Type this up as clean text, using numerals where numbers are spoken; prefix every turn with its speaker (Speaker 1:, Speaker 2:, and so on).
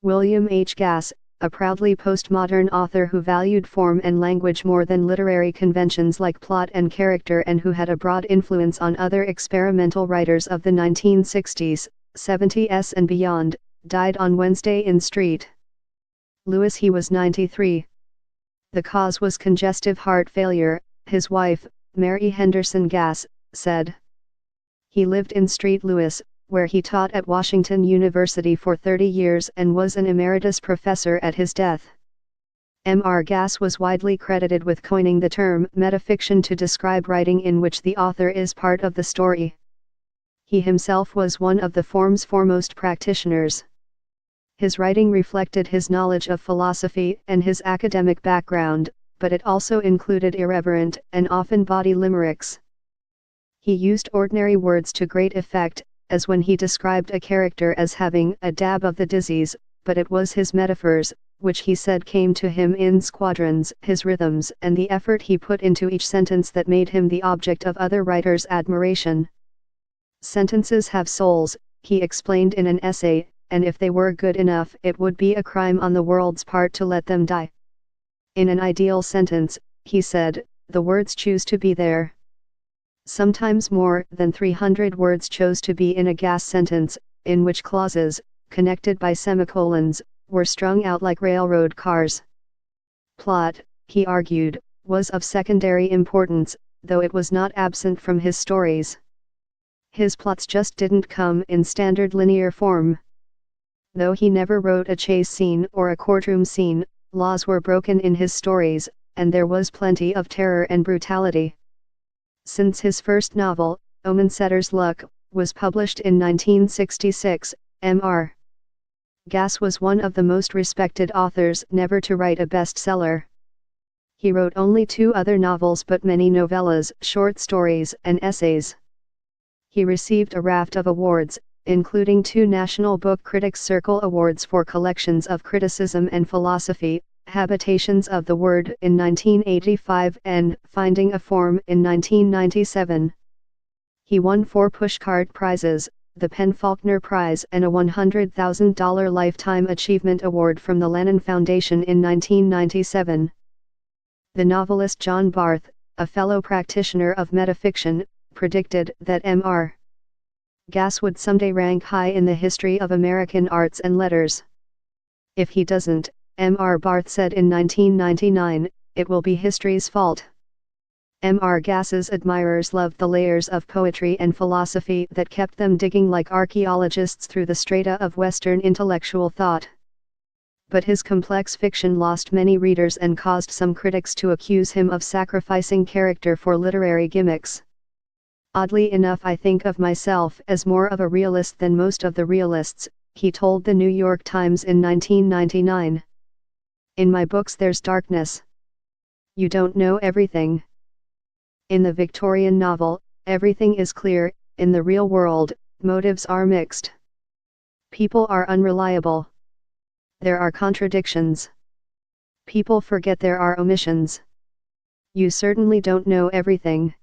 Speaker 1: William H. Gass, a proudly postmodern author who valued form and language more than literary conventions like plot and character, and who had a broad influence on other experimental writers of the 1960s, 70s and beyond, died on Wednesday in St. Louis. He was 93. The cause was congestive heart failure, his wife, Mary Henderson Gass, said. He lived in St. Louis, where he taught at Washington University for 30 years and was an emeritus professor at his death. M.R. Gass was widely credited with coining the term metafiction to describe writing in which the author is part of the story. He himself was one of the form's foremost practitioners. His writing reflected his knowledge of philosophy and his academic background, but it also included irreverent and often bawdy limericks. He used ordinary words to great effect, as when he described a character as having a dab of the disease, but it was his metaphors, which he said came to him in squadrons, his rhythms and the effort he put into each sentence that made him the object of other writers' admiration. Sentences have souls, he explained in an essay, and if they were good enough, it would be a crime on the world's part to let them die. In an ideal sentence, he said, the words choose to be there. Sometimes more than 300 words chose to be in a Gass sentence, in which clauses, connected by semicolons, were strung out like railroad cars. Plot, he argued, was of secondary importance, though it was not absent from his stories. His plots just didn't come in standard linear form. Though he never wrote a chase scene or a courtroom scene, laws were broken in his stories, and there was plenty of terror and brutality. Since his first novel, Omensetter's Luck, was published in 1966, M.R. Gass was one of the most respected authors never to write a bestseller. He wrote only 2 other novels but many novellas, short stories and essays. He received a raft of awards, including 2 National Book Critics Circle Awards for collections of criticism and philosophy, Habitations of the Word in 1985 and Finding a Form in 1997. He won 4 Pushcart Prizes, the PEN/Faulkner Prize and a $100,000 Lifetime Achievement Award from the Lennon Foundation in 1997. The novelist John Barth, a fellow practitioner of metafiction, predicted that M.R. Gass would someday rank high in the history of American arts and letters. If he doesn't, M.R. Barth said in 1999, it will be history's fault. M.R. Gass's admirers loved the layers of poetry and philosophy that kept them digging like archaeologists through the strata of Western intellectual thought. But his complex fiction lost many readers and caused some critics to accuse him of sacrificing character for literary gimmicks. Oddly enough, I think of myself as more of a realist than most of the realists, he told the New York Times in 1999. In my books there's darkness. You don't know everything. In the Victorian novel, everything is clear. In the real world, motives are mixed. People are unreliable. There are contradictions. People forget there are omissions. You certainly don't know everything.